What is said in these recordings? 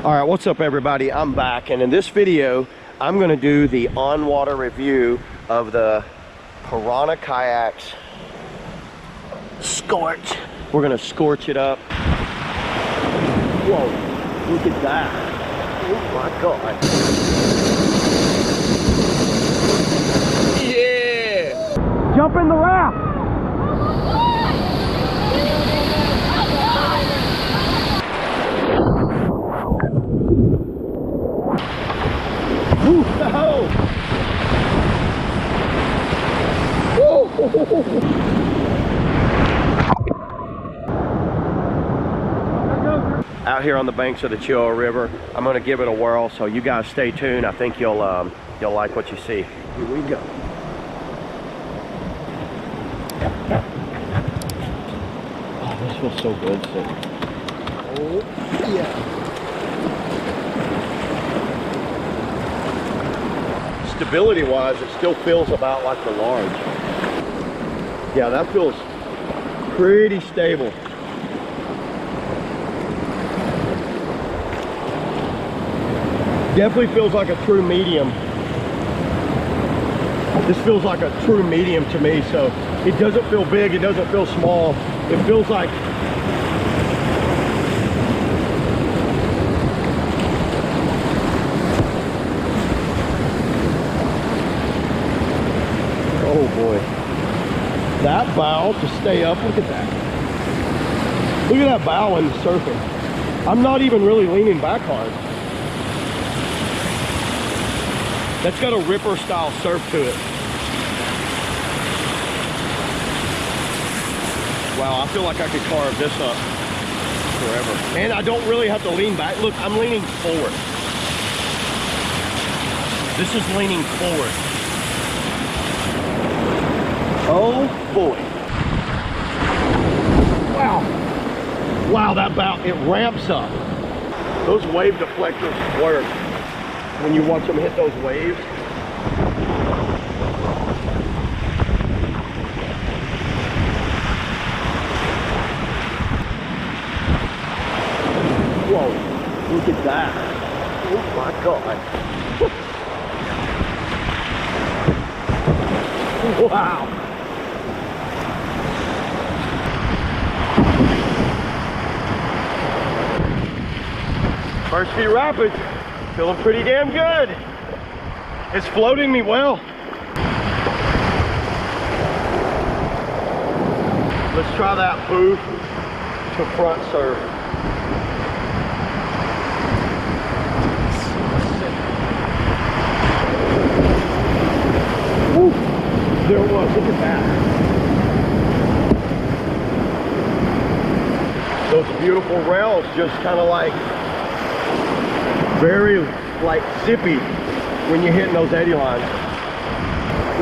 All right, what's up everybody? I'm back, and in this video I'm going to do the on-water review of the Pyrahna kayaks Scorch. We're going to scorch it up. Whoa, look at that. Oh my God. Yeah! Jump in the raft. Ooh, no. Out here on the banks of the Chillow River, I'm going to give it a whirl, so you guys stay tuned. I think you'll like what you see. Here we go. Oh, this feels so good. Oh yeah. Stability wise, it still feels about like the large. Yeah, that feels pretty stable. Definitely feels like a true medium. This feels like a true medium to me, so it doesn't feel big, it doesn't feel small. It feels like oh boy. That bow to stay up, look at that. Look at that bow when surfing. I'm not even really leaning back hard. That's got a ripper style surf to it. Wow, I feel like I could carve this up forever. And I don't really have to lean back. Look, I'm leaning forward. This is leaning forward. Oh boy. Wow. Wow, that bow, it ramps up. Those wave deflectors work when you watch them hit those waves. Whoa, look at that. Oh my God. Wow. First few rapids, feeling pretty damn good. It's floating me well. Let's try that booth to front surf. Woo. There it was, look at that. Those beautiful rails just kind of like very like zippy when you're hitting those eddy lines.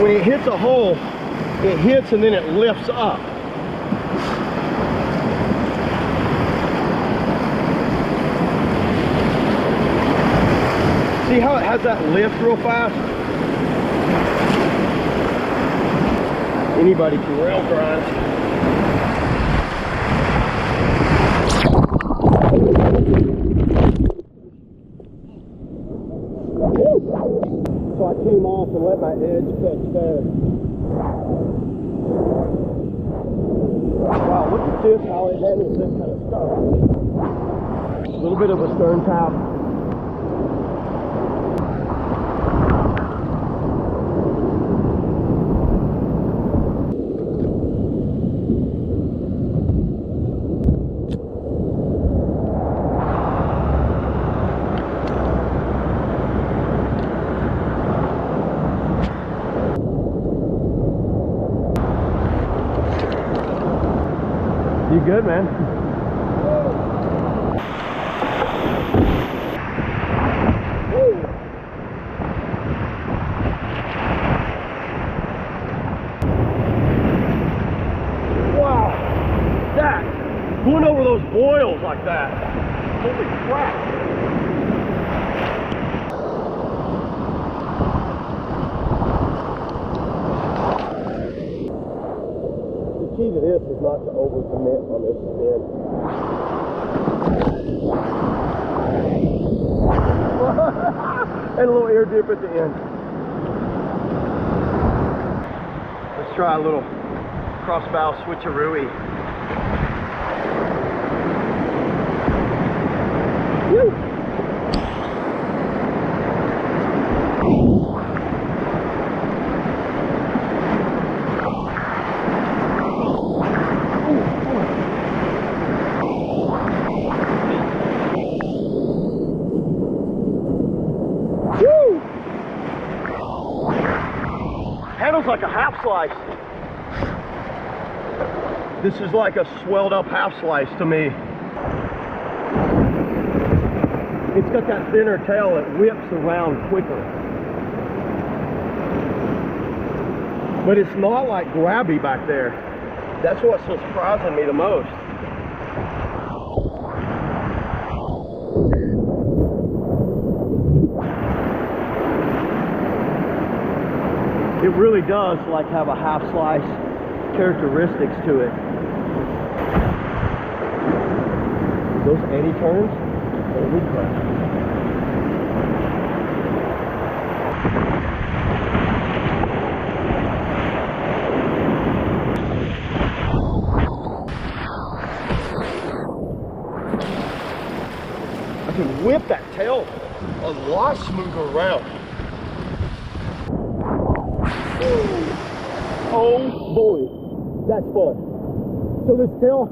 When it hits a hole, it hits and then it lifts up. See how it has that lift real fast? Anybody can rail grind. So I came off and let my edge catch there. Wow, look at this, how it handles this kind of stuff. A little bit of a stern tap. You good, man? Wow, that going over those boils like that. Holy crap. The key to this is not to overcommit on this spin. air dip at the end. Let's try a little crossbow switcheroo. Woo! Handles like a half slice. This is like a swelled up half slice to me. It's got that thinner tail that whips around quicker. But it's not like grabby back there. That's what's so surprising me the most. It really does like have a half slice characteristics to it. Those eddy turns, holy crap. I can whip that tail a lot smoother around. Oh boy, that's fun. So this tail,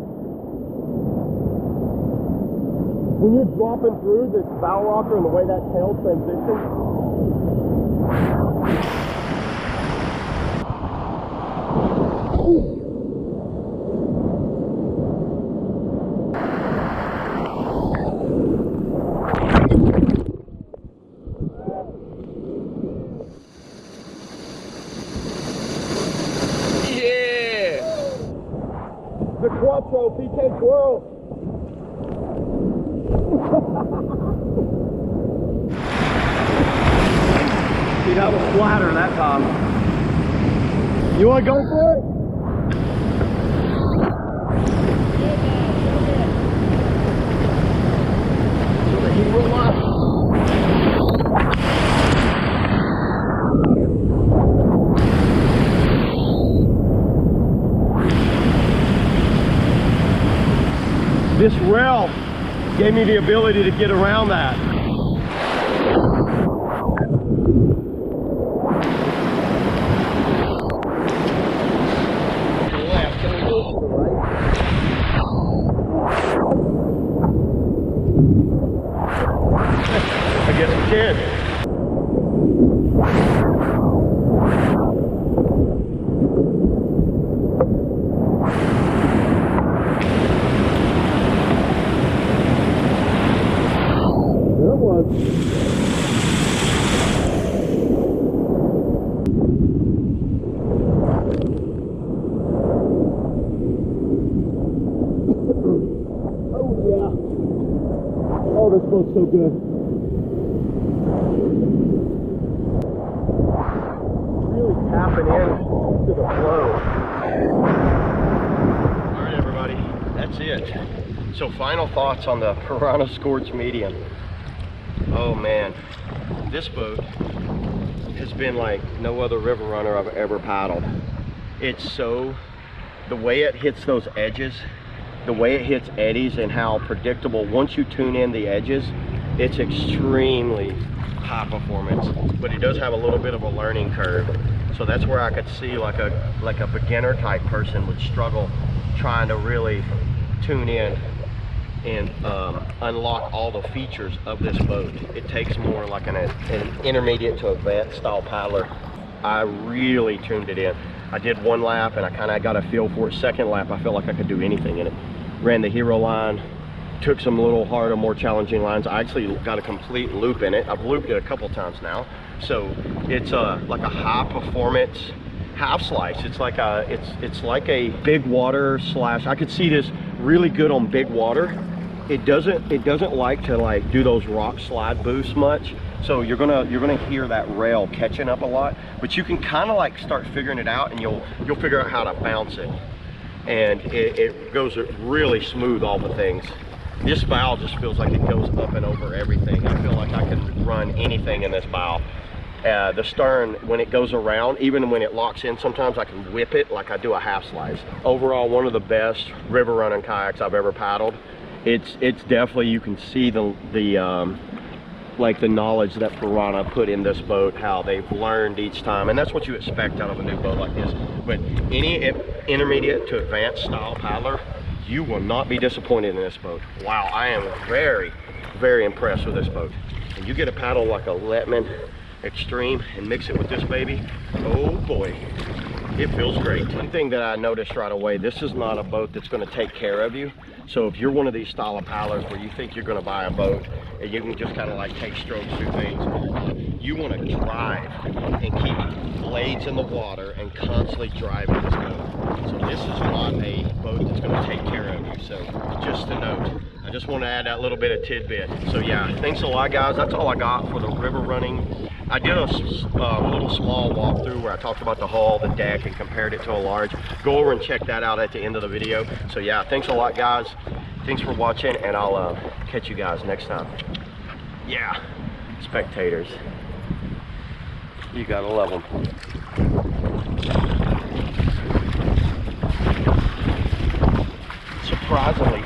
when you're dropping through this bow rocker and the way that tail transitions, the Quattro PK twirl. See, that was flatter that time. You want to go for it? This rail gave me the ability to get around that. I guess we can. Oh, this boat's so good. Really tapping in to the flow. All right, everybody, that's it. So final thoughts on the Pyrahna Scorch medium. Oh man, this boat has been like no other river runner I've ever paddled. It's so, the way it hits those edges, the way it hits eddies and how predictable, once you tune in the edges, it's extremely high performance, but it does have a little bit of a learning curve. So that's where I could see like a beginner type person would struggle trying to really tune in and unlock all the features of this boat. It takes more like an intermediate to advanced style paddler. I really tuned it in. I did one lap and I kind of got a feel for it. Second lap, I felt like I could do anything in it. Ran the hero line, took some little harder, more challenging lines. I actually got a complete loop in it. I've looped it a couple times now. So it's like a high performance half slice. It's like a big water slash, I could see this really good on big water. It doesn't like to do those rock slide boosts much. So you're gonna hear that rail catching up a lot, but you can kind of start figuring it out, and you'll figure out how to bounce it, and it goes really smooth off of things. This bow just feels like it goes up and over everything. I feel like I can run anything in this bow. The stern, when it goes around, even when it locks in, sometimes I can whip it like I do a half slice. Overall, one of the best river running kayaks I've ever paddled. It's definitely, you can see like the knowledge that Pyrahna put in this boat, how they've learned each time, and that's what you expect out of a new boat like this. But any intermediate to advanced style paddler, you will not be disappointed in this boat. Wow, I am very, very impressed with this boat. And you get a paddle like a Letman Extreme and mix it with this baby, oh boy, it feels great. One thing that I noticed right away, this is not a boat that's going to take care of you. So if you're one of these style of paddlers where you think you're going to buy a boat and you can just kind of like take strokes through things, you want to drive and keep blades in the water and constantly driving this boat. So this is not a boat that's going to take care of you. So just a note, I just want to add that little bit of tidbit. So yeah, thanks a lot guys. That's all I got for the river running. I did a little small walkthrough where I talked about the hull, the deck, and compared it to a large. Go over and check that out at the end of the video. So yeah, thanks a lot guys. Thanks for watching, and I'll catch you guys next time. Yeah, spectators, you gotta love them. Surprisingly,